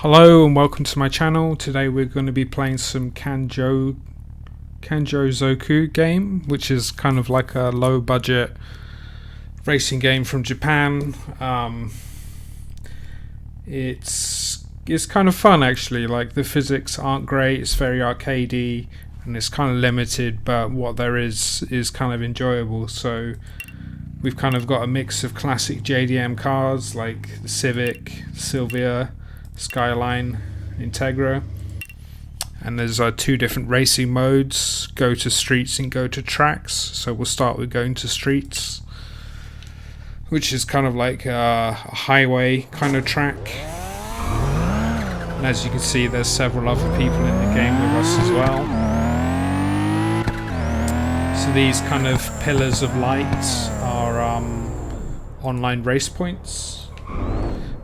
Hello and welcome to my channel. Today we're going to be playing some Kanjozoku Game, which is kind of like a low budget racing game from Japan. It's kind of fun actually. Like, the physics aren't great, it's very arcadey and it's kind of limited, but what there is kind of enjoyable. So we've kind of got a mix of classic JDM cars like the Civic, Silvia, Skyline, Integra, and there's two different racing modes: go to streets and go to tracks. So we'll start with going to streets, which is kind of like a highway kind of track, and as you can see there's several other people in the game with us as well. So these kind of pillars of light are online race points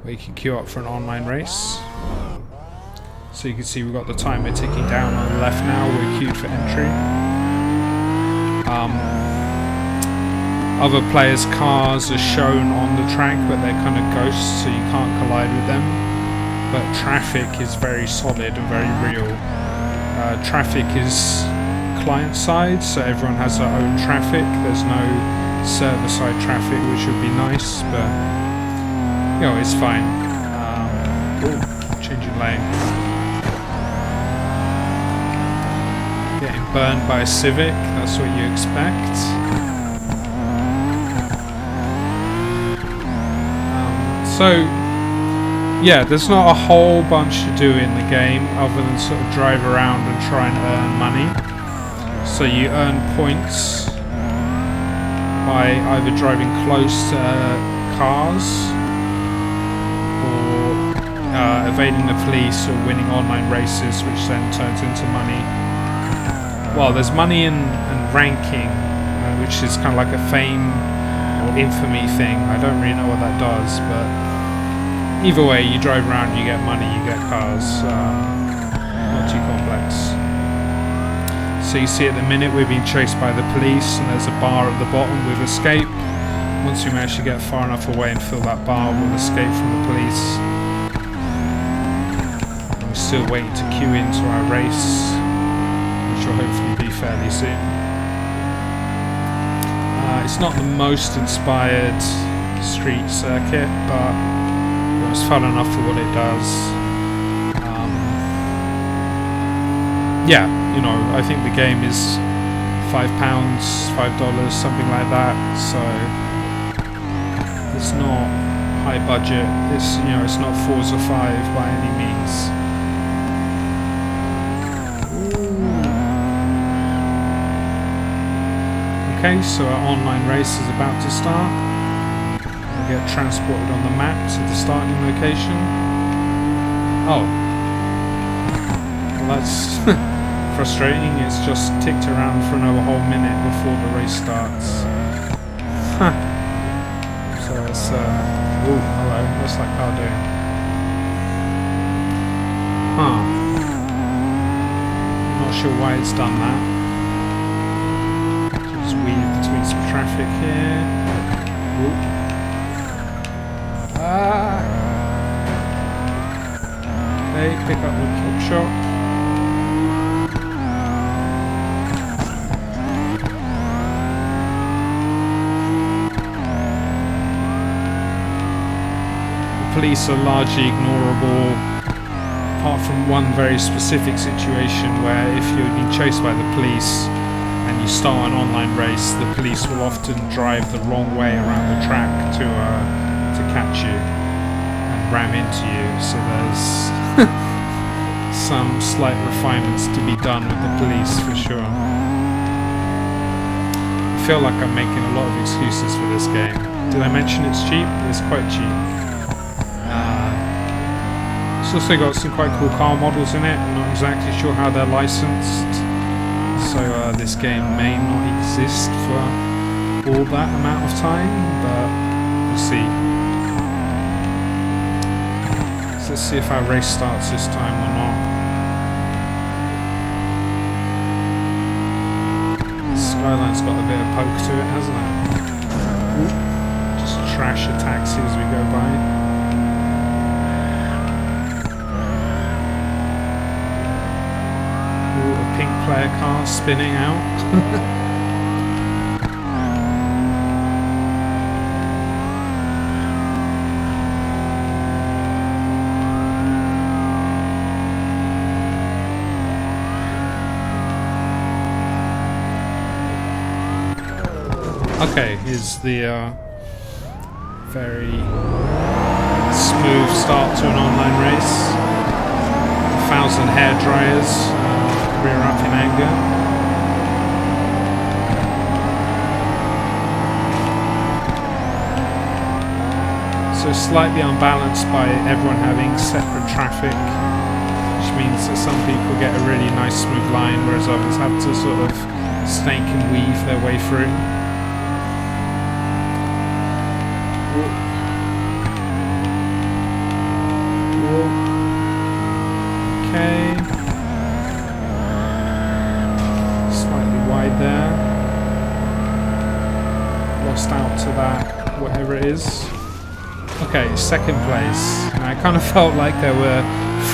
where you can queue up for an online race. So you can see we've got the timer ticking down on the left now. We're queued for entry. Other players' cars are shown on the track, but they're kind of ghosts, so you can't collide with them. But traffic is very solid and very real. Traffic is client side, so everyone has their own traffic. There's no server side traffic, which would be nice, but you know, it's fine. Changing lane. Getting burned by a Civic, that's what you expect. So, yeah, there's not a whole bunch to do in the game other than sort of drive around and try and earn money. So you earn points by either driving close to cars, evading the police, or winning online races, which then turns into money. Well, there's money and ranking, which is kind of like a fame or infamy thing. I don't really know what that does, but either way, you drive around, you get money, you get cars. Not too complex. So you see at the minute we're being chased by the police, and there's a bar at the bottom with escape. Once we manage to get far enough away and fill that bar, we'll escape from the police. Still waiting to queue into our race, which will hopefully be fairly soon. It's not the most inspired street circuit, but it's fun enough for what it does. Yeah, you know, I think the game is £5, $5, something like that. So it's not high budget. It's, you know, it's not Forza 5 by any means. Okay, so our online race is about to start. We'll get transported on the map to the starting location. Oh. Well, that's frustrating. It's just ticked around for another whole minute before the race starts. So it's, oh, hello, what's that car doing? Not sure why it's done that. Weave between some traffic here. Ooh. Okay, pick up the kill shot. The police are largely ignorable, apart from one very specific situation where if you're being chased by the police and you start an online race, the police will often drive the wrong way around the track to catch you and ram into you. So there's some slight refinements to be done with the police for sure. I feel like I'm making a lot of excuses for this game. Did I mention it's cheap? It's quite cheap. It's also got some quite cool car models in it. I'm not exactly sure how they're licensed. So this game may not exist for all that amount of time, but we'll see. So let's see if our race starts this time or not. Skyline's got a bit of poke to it, hasn't it? Ooh. Just trash a taxi as we go by. car spinning out. Okay, here's the very smooth start to an online race. 1,000 hair dryers rear up in anger. So slightly unbalanced by everyone having separate traffic, which means that some people get a really nice smooth line, whereas others have to sort of snake and weave their way through. Okay, slightly wide there, lost out to that, whatever it is. Okay, second place. Now, I kind of felt like there were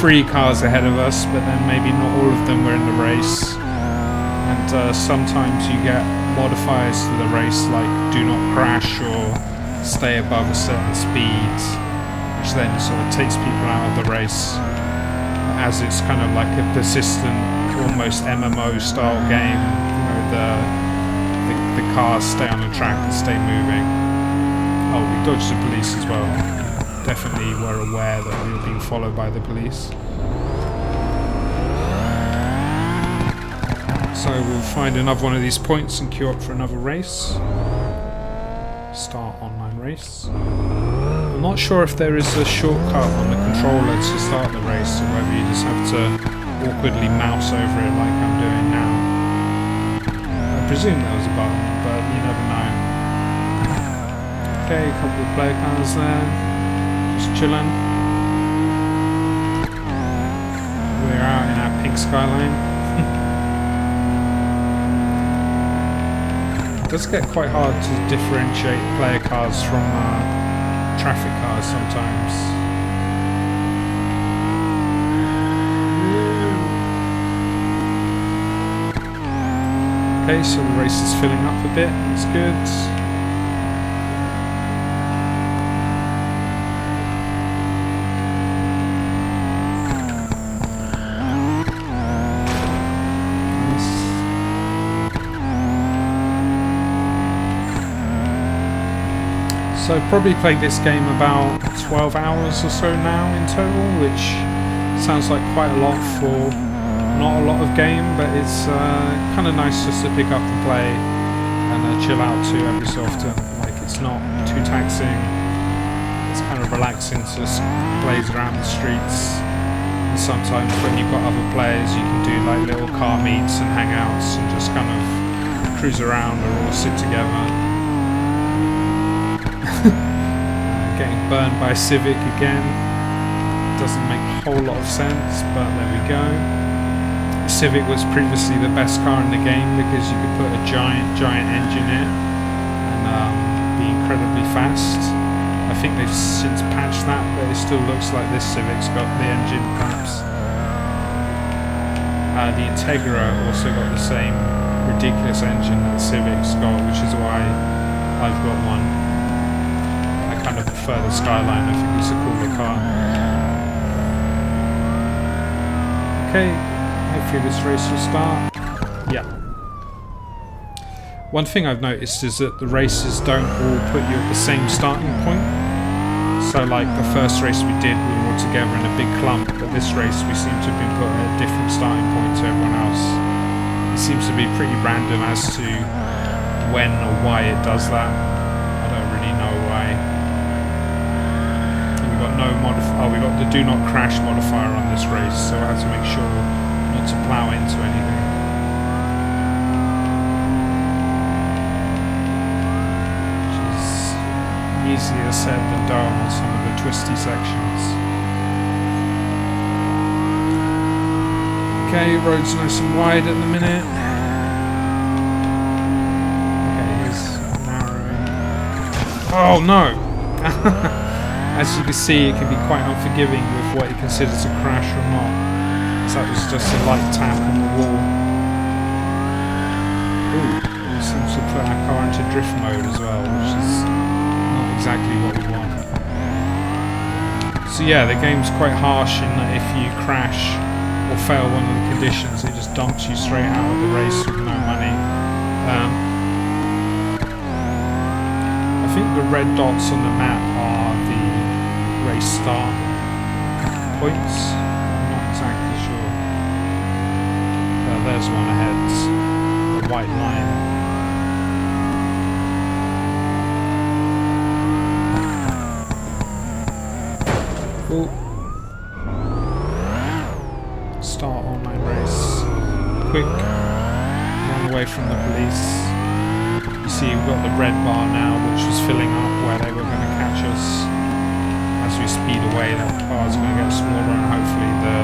3 cars ahead of us, but then maybe not all of them were in the race. And sometimes you get modifiers to the race, like do not crash or stay above a certain speed, which then sort of takes people out of the race, as it's kind of like a persistent, almost MMO style game. You know, the cars stay on the track and stay moving. Oh, we dodged the police as well. Definitely were aware that we were being followed by the police. So we'll find another one of these points and queue up for another race. Start online race. I'm not sure if there is a shortcut on the controller to start the race, or whether you just have to awkwardly mouse over it like I'm doing now. I presume there was a button, but you never know. Okay, a couple of player cars there, just chilling. We're out in our pink skyline. It does get quite hard to differentiate player cars from traffic cars sometimes. Okay, so the race is filling up a bit, that's good. So I've probably played this game about 12 hours or so now in total, which sounds like quite a lot for not a lot of game, but it's kind of nice just to pick up and play and chill out to every so often. Like, it's not too taxing, it's kind of relaxing to just blaze around the streets. And sometimes when you've got other players, you can do like little car meets and hangouts and just kind of cruise around or all sit together. Getting burned by Civic again. Doesn't make a whole lot of sense, but there we go. Civic was previously the best car in the game because you could put a giant engine in and be incredibly fast. I think they've since patched that, but it still looks like this Civic's got the engine perhaps. The Integra also got the same ridiculous engine that the Civic's got, which is why I've got one. I kind of prefer the Skyline, I think it's a cooler car. Okay, hopefully this race will start. Yeah. One thing I've noticed is that the races don't all put you at the same starting point. So like the first race we did, we were all together in a big clump, but this race we seem to have been put at a different starting point to everyone else. It seems to be pretty random as to when or why it does that. I don't really know why. We've got no we got the do not crash modifier on this race, so I had to make sure not to plough into anything. Which is easier said than done on some of the twisty sections. Okay, road's nice and wide at the minute. Okay, here's narrowing. Oh no! As you can see, it can be quite unforgiving with what you consider a crash or not. So that was just a light tap on the wall. Ooh, it seems to put our car into drift mode as well, which is not exactly what we want. So yeah, the game's quite harsh in that if you crash or fail one of the conditions, it just dumps you straight out of the race with no money. I think the red dots on the map are the race start points. I'm not exactly sure. There's one ahead, a white line. Cool. Start online race. Quick. Run away from the police. You see we've got the red bar now, which was filling up where they were going to catch us. As we speed away, that bar's going to get smaller and hopefully the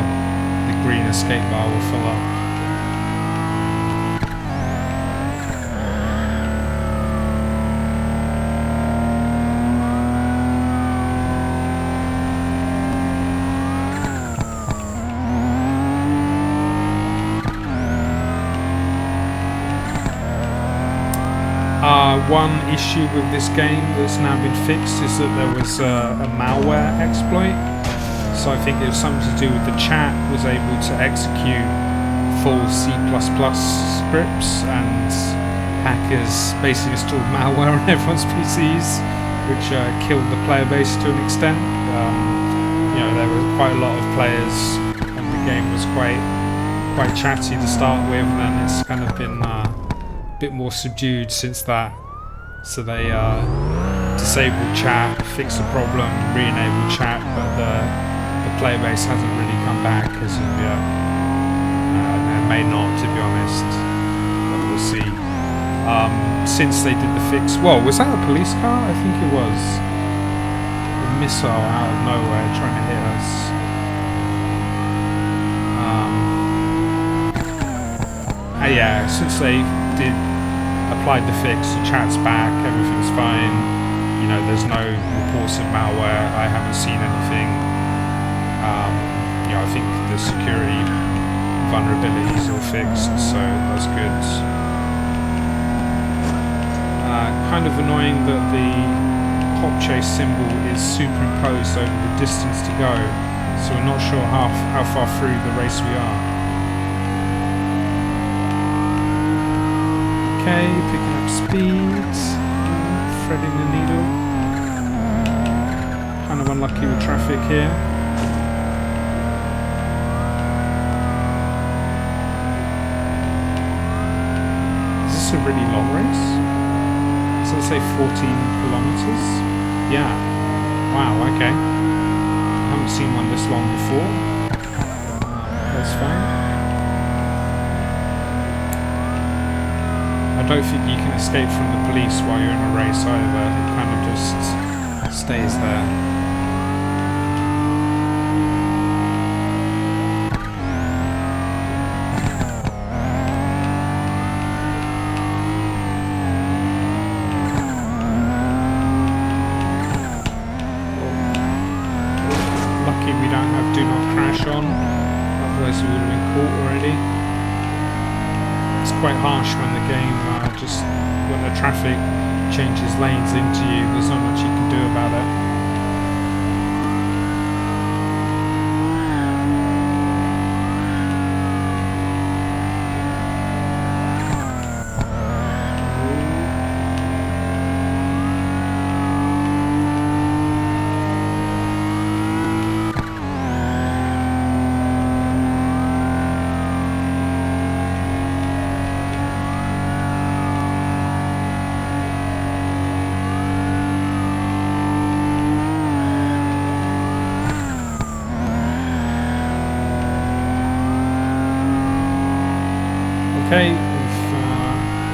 green escape bar will fill up. One issue with this game that's now been fixed is that there was a malware exploit. So I think it was something to do with the chat was able to execute full C++ scripts, and hackers basically installed malware on everyone's PCs, which killed the player base to an extent. You know, there were quite a lot of players, and the game was quite chatty to start with, and then it's kind of been a bit more subdued since that. So they disabled chat, fixed the problem, re-enabled chat, but the player base hasn't really come back as of yet. It may not, to be honest, but we'll see. Since they did the fix, well, was that a police car? I think it was. A missile out of nowhere trying to hit us. Yeah, since they did applied the fix, the chat's back, everything's fine, you know, there's no reports of malware, I haven't seen anything. You know, I think the security vulnerabilities are fixed, so that's good. Kind of annoying that the hop chase symbol is superimposed over the distance to go, so we're not sure how far through the race we are. Okay, picking up speed, threading the needle. Kind of unlucky with traffic here. Is this a really long race? Does it say 14 kilometers? Yeah. Wow, okay. I haven't seen one this long before. That's fine. I don't think you can escape from the police while you're in a race either. It kind of just stays there. Lucky we don't have do not crash on, otherwise we would have been caught already. It's quite harsh when the game when the traffic changes lanes into you, there's not much you can do about it. Okay, we've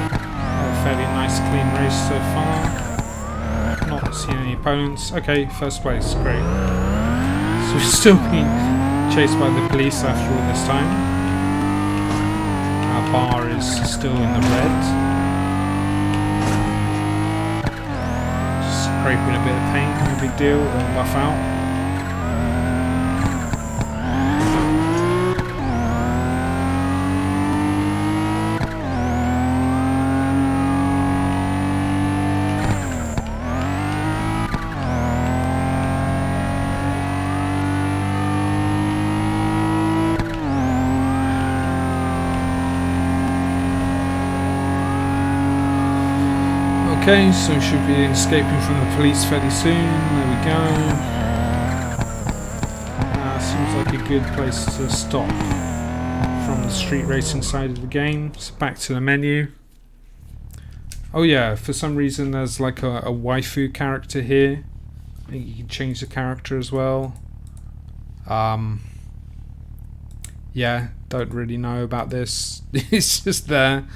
had a fairly nice clean race so far. Not seen any opponents. Okay, first place, great. So we've still been chased by the police after all this time. Our bar is still in the red. Just scraping a bit of paint, no big deal, it'll buff out. Okay, so we should be escaping from the police fairly soon. There we go. Seems like a good place to stop from the street racing side of the game. So back to the menu. Oh yeah, for some reason there's like a waifu character here. I think you can change the character as well. Yeah, don't really know about this. It's just there.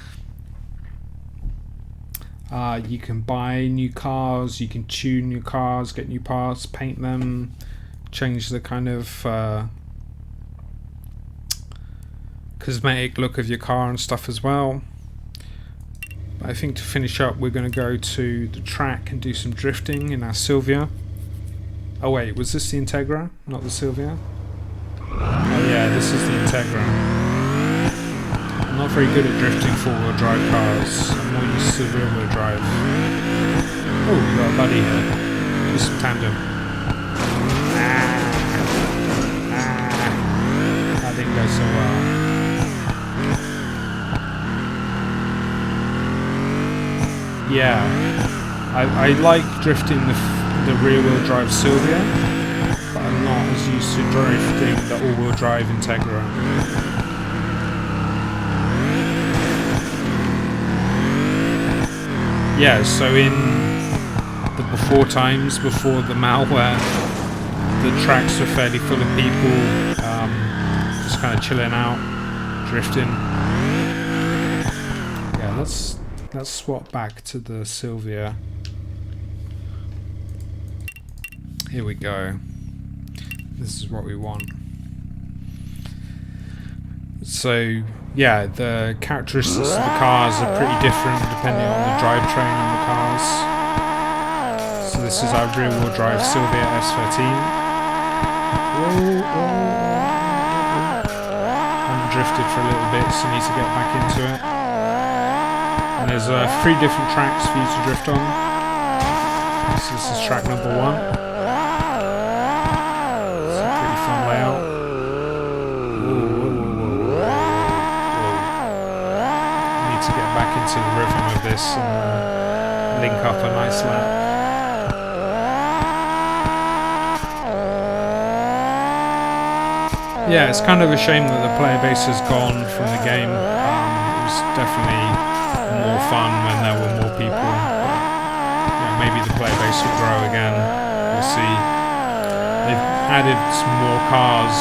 You can buy new cars, you can tune new cars, get new parts, paint them, change the kind of cosmetic look of your car and stuff as well. I think to finish up we're going to go to the track and do some drifting in our Silvia. Oh wait, was this the Integra? Not the Silvia? Oh yeah, this is the Integra. I'm not very good at drifting four-wheel drive cars. I'm more used to rear-wheel drive. Oh, we've got a buddy here. Do some tandem. That didn't go so well. Yeah, I like drifting the rear-wheel drive Silvia, but I'm not as used to drifting the all-wheel drive Integra. Yeah, so in the before times, before the malware, the tracks were fairly full of people, just kind of chilling out, drifting. Yeah, let's swap back to the Silvia. Here we go. This is what we want. So yeah, the characteristics of the cars are pretty different depending on the drivetrain on the cars. So this is our rear-wheel drive Silvia S13. I'm drifted for a little bit, so I need to get back into it. And there's 3 different tracks for you to drift on. So this is track number 1. It's a pretty fun layout. To get back into the rhythm of this and link up a nice lap. Yeah, it's kind of a shame that the player base has gone from the game. It was definitely more fun when there were more people. But, maybe the player base will grow again. We'll see. They've added some more cars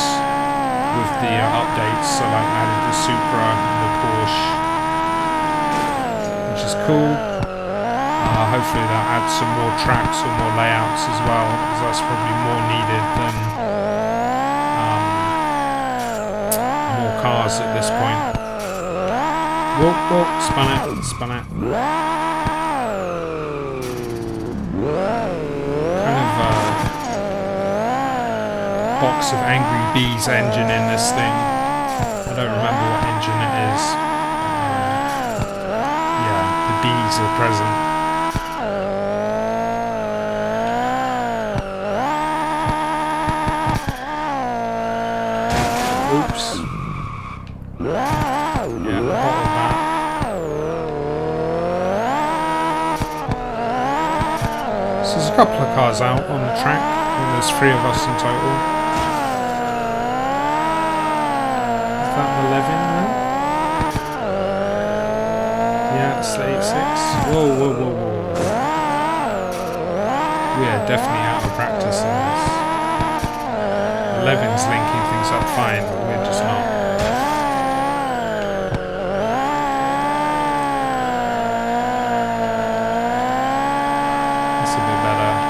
with the updates, so like added the Supra and the Porsche, which is cool. Hopefully that adds some more tracks or more layouts as well, because that's probably more needed than more cars at this point. Whoa, whoa, spun it. Kind of box of Angry Bees engine in this thing. I don't remember what engine it is. Bees are present. Oops. Yeah, bottled that. So there's a couple of cars out on the track, and there's 3 of us in total. Is that 11 now? Yeah, it's the 86. Whoa. We are definitely out of practice in this. 11's linking things up fine, but we're just not.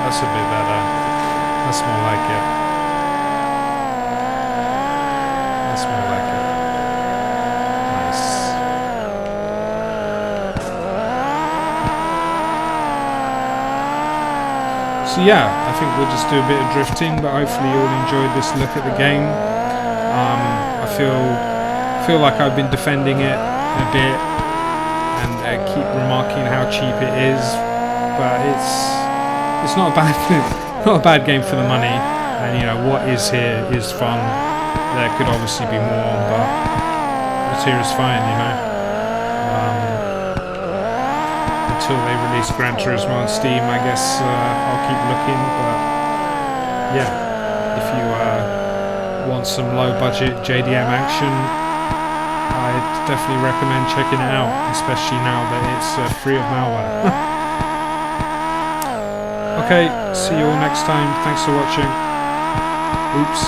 That's a bit better. That's more like it. That's more like it. Nice. So yeah, I think we'll just do a bit of drifting, but hopefully you'll enjoy this look at the game. I feel like I've been defending it a bit and keep remarking how cheap it is, but it's not a bad not a bad game for the money. And what is here is fun. There could obviously be more, but what's here is fine. The until they release Gran Turismo on Steam, I guess I'll keep looking. But yeah, if you want some low budget JDM action, I'd definitely recommend checking it out, especially now that it's free of malware. Okay, see you all next time. Thanks for watching. Oops.